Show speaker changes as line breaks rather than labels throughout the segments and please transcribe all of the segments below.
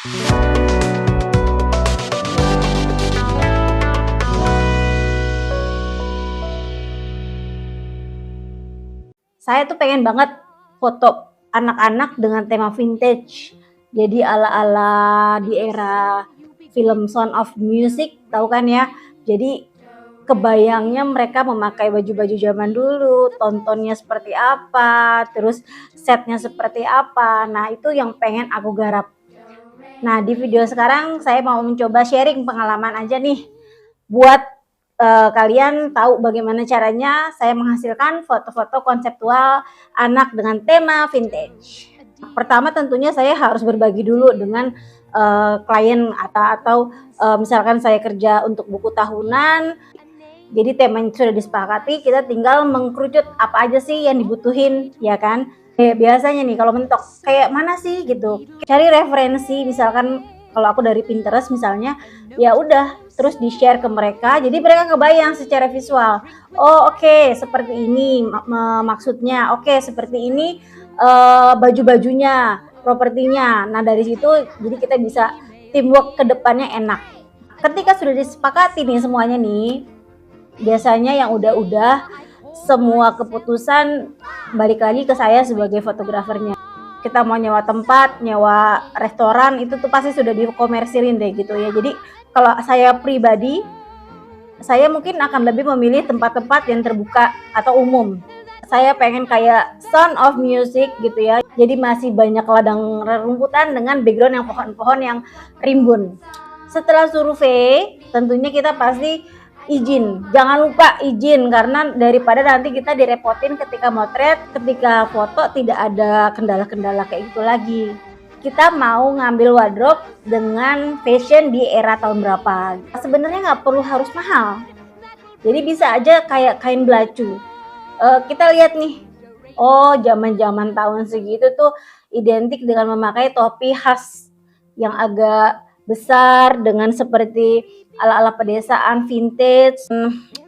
Saya tuh pengen banget foto anak-anak dengan tema vintage. Jadi ala-ala di era film Sound of Music, tahu kan ya? Jadi kebayangnya mereka memakai baju-baju zaman dulu, tontonnya seperti apa, terus setnya seperti apa. Nah, itu yang pengen aku garap. Nah, di video sekarang saya mau mencoba sharing pengalaman aja nih buat kalian tahu bagaimana caranya saya menghasilkan foto-foto konseptual anak dengan tema vintage. Pertama tentunya saya harus berbagi dulu dengan klien atau misalkan saya kerja untuk buku tahunan. Jadi temanya sudah disepakati, kita tinggal mengkerucut apa aja sih yang dibutuhin, ya kan? Biasanya nih kalau mentok kayak mana sih gitu. Cari referensi, misalkan kalau aku dari Pinterest misalnya, ya udah terus di-share ke mereka. Jadi mereka kebayang secara visual. Oh, oke, seperti ini maksudnya. Oke, seperti ini baju-bajunya, propertinya. Nah, dari situ jadi kita bisa teamwork ke depannya enak. Ketika sudah disepakati nih semuanya nih, biasanya yang udah semua keputusan balik lagi ke saya sebagai fotografernya. Kita mau nyewa tempat, nyewa restoran, itu tuh pasti sudah dikomersilin deh gitu ya. Jadi kalau saya pribadi, saya mungkin akan lebih memilih tempat-tempat yang terbuka atau umum. Saya pengen kayak Sound of Music gitu ya. Jadi masih banyak ladang rerumputan dengan background yang pohon-pohon yang rimbun. Setelah survei, tentunya kita pasti izin, jangan lupa izin, karena daripada nanti kita direpotin ketika motret, ketika foto tidak ada kendala-kendala kayak gitu lagi. Kita mau ngambil wardrobe dengan fashion di era tahun berapa. Sebenarnya nggak perlu harus mahal, jadi bisa aja kayak kain belacu. Kita lihat nih, oh zaman-zaman tahun segitu tuh identik dengan memakai topi khas yang agak besar dengan seperti ala-ala pedesaan vintage,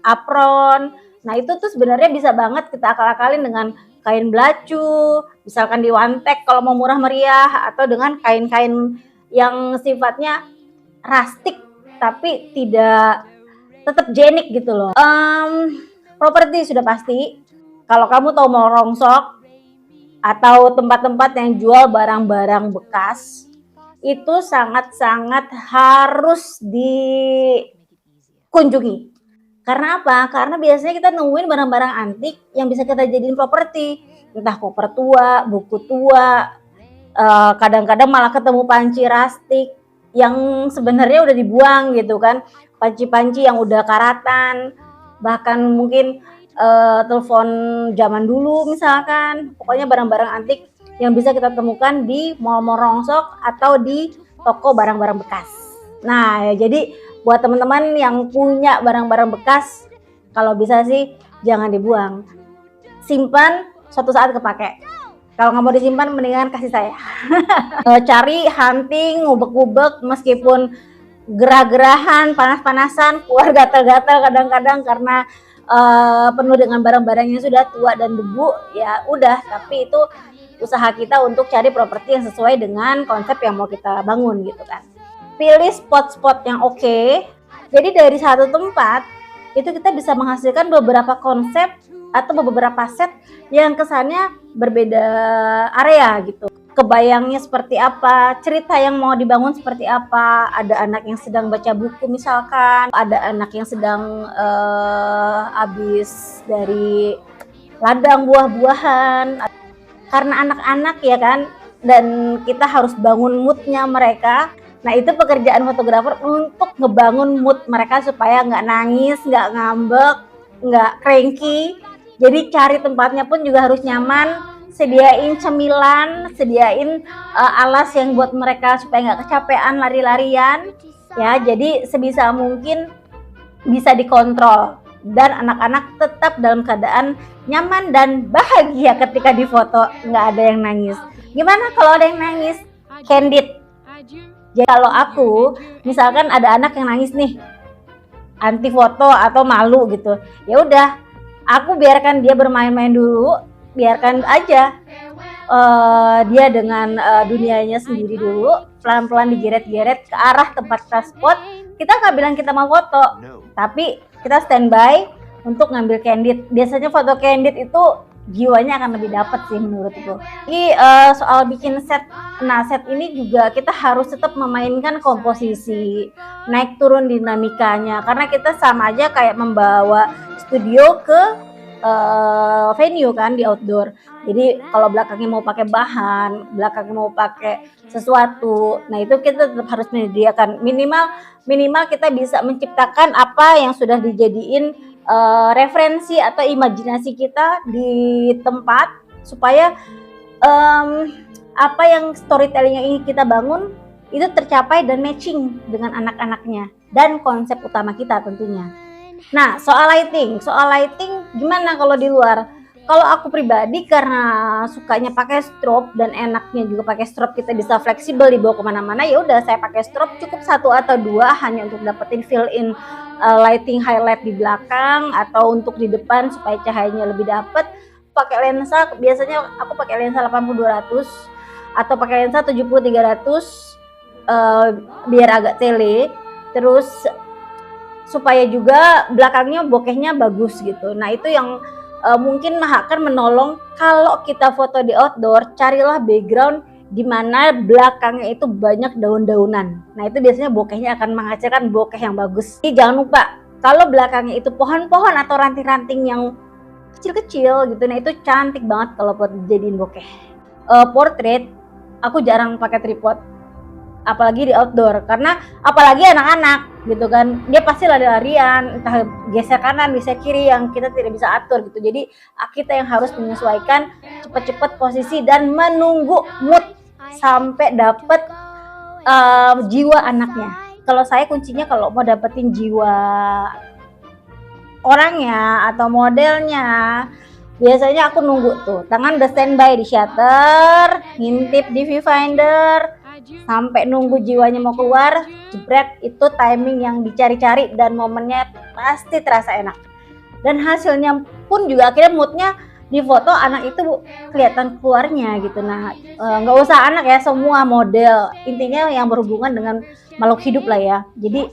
apron. Nah, itu tuh sebenarnya bisa banget kita akal-akalin dengan kain belacu, misalkan di Wantek kalau mau murah meriah, atau dengan kain-kain yang sifatnya rustic tapi tidak tetap jenik gitu loh. Properti sudah pasti. Kalau kamu tahu mau rongsok atau tempat-tempat yang jual barang-barang bekas, itu sangat-sangat harus dikunjungi. Karena apa? Karena biasanya kita nemuin barang-barang antik yang bisa kita jadiin properti. Entah koper tua, buku tua, kadang-kadang malah ketemu panci rustic yang sebenarnya udah dibuang gitu kan. Panci-panci yang udah karatan, bahkan mungkin telepon zaman dulu misalkan. Pokoknya barang-barang antik yang bisa kita temukan di mall-mall rongsok atau di toko barang-barang bekas. Nah, ya, jadi buat teman-teman yang punya barang-barang bekas, kalau bisa sih jangan dibuang. Simpan, suatu saat kepake. Kalau nggak mau disimpan, mendingan kasih saya. Cari hunting, ngubek-ngubek, meskipun gerah-gerahan, panas-panasan, keluar gatal-gatal kadang-kadang karena penuh dengan barang-barang yang sudah tua dan debu, ya udah, tapi itu usaha kita untuk cari properti yang sesuai dengan konsep yang mau kita bangun gitu kan. Pilih spot-spot yang oke. Jadi dari satu tempat itu kita bisa menghasilkan beberapa konsep atau beberapa set yang kesannya berbeda area gitu. Kebayangnya seperti apa, cerita yang mau dibangun seperti apa. Ada anak yang sedang baca buku misalkan, ada anak yang sedang habis dari ladang buah-buahan. Karena anak-anak ya kan, dan kita harus bangun moodnya mereka. Nah, itu pekerjaan fotografer untuk ngebangun mood mereka supaya nggak nangis, nggak ngambek, nggak cranky. Jadi cari tempatnya pun juga harus nyaman. Sediain cemilan, sediain alas yang buat mereka supaya nggak kecapean lari-larian ya. Jadi sebisa mungkin bisa dikontrol dan anak-anak tetap dalam keadaan nyaman dan bahagia ketika difoto, nggak ada yang nangis. Gimana kalau ada yang nangis? Candid. Jadi kalau aku misalkan ada anak yang nangis nih, anti foto atau malu gitu, ya udah aku biarkan dia bermain-main dulu, biarkan aja. dia dengan dunianya sendiri dulu, pelan-pelan digeret-geret ke arah tempat kita spot. Kita nggak bilang kita mau foto, tapi kita standby untuk ngambil candid. Biasanya foto candid itu jiwanya akan lebih dapat sih menurutku. Jadi soal bikin set, nah set ini juga kita harus tetap memainkan komposisi, naik turun dinamikanya, karena kita sama aja kayak membawa studio ke venue kan di outdoor. Jadi kalau belakangnya mau pakai bahan, belakangnya mau pakai sesuatu, nah itu kita tetap harus menyediakan minimal kita bisa menciptakan apa yang sudah dijadiin referensi atau imajinasi kita di tempat, supaya apa yang storytelling yang ingin kita bangun itu tercapai dan matching dengan anak-anaknya dan konsep utama kita tentunya. Nah, soal lighting gimana kalau di luar? Kalau aku pribadi karena sukanya pakai strobe dan enaknya juga pakai strobe, kita bisa fleksibel dibawa kemana-mana, ya udah saya pakai strobe cukup 1 atau 2 hanya untuk dapetin fill in lighting highlight di belakang atau untuk di depan supaya cahayanya lebih dapet. Pakai lensa, biasanya aku pakai lensa 80-200 atau pakai lensa 70-300 biar agak tele, terus supaya juga belakangnya bokehnya bagus gitu. Nah itu yang mungkin akan menolong kalau kita foto di outdoor, carilah background di mana belakangnya itu banyak daun-daunan. Nah itu biasanya bokehnya akan menghasilkan bokeh yang bagus. Jadi jangan lupa kalau belakangnya itu pohon-pohon atau ranting-ranting yang kecil-kecil gitu, nah itu cantik banget kalau buat dijadiin bokeh. Portrait aku jarang pakai tripod, apalagi di outdoor, karena apalagi anak-anak gitu kan, dia pasti lari-larian, entah geser kanan geser kiri yang kita tidak bisa atur gitu. Jadi kita yang harus menyesuaikan cepet-cepet posisi dan menunggu mood sampai dapet jiwa anaknya. Kalau saya kuncinya kalau mau dapetin jiwa orangnya atau modelnya, biasanya aku nunggu tuh tangan udah standby di shutter, ngintip di viewfinder sampai nunggu jiwanya mau keluar, jebret, itu timing yang dicari-cari dan momennya pasti terasa enak. Dan hasilnya pun juga akhirnya moodnya di foto anak itu kelihatan keluarnya gitu. Nah nggak usah anak ya, semua model, intinya yang berhubungan dengan makhluk hidup lah ya. Jadi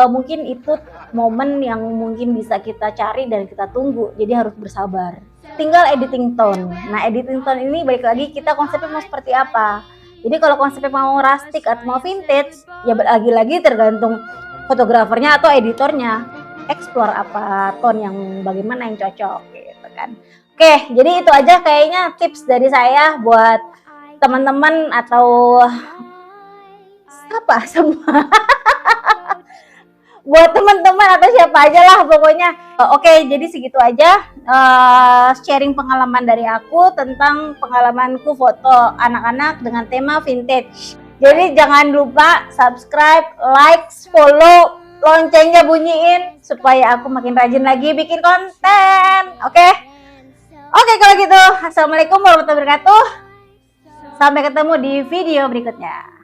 mungkin itu momen yang mungkin bisa kita cari dan kita tunggu, jadi harus bersabar. Tinggal editing tone. Nah editing tone ini balik lagi kita konsepnya mau seperti apa. Jadi kalau konsepnya mau rustic atau mau vintage, ya lagi-lagi tergantung fotografernya atau editornya. Explore apa tone yang bagaimana yang cocok gitu kan. Oke, jadi itu aja kayaknya tips dari saya buat teman-teman atau apa semua. Buat teman-teman atau siapa aja lah pokoknya. Oke, jadi segitu aja sharing pengalaman dari aku tentang pengalamanku foto anak-anak dengan tema vintage. Jadi jangan lupa subscribe, like, follow, loncengnya bunyiin supaya aku makin rajin lagi bikin konten. Oke, kalau gitu, assalamualaikum warahmatullahi wabarakatuh. Sampai ketemu di video berikutnya.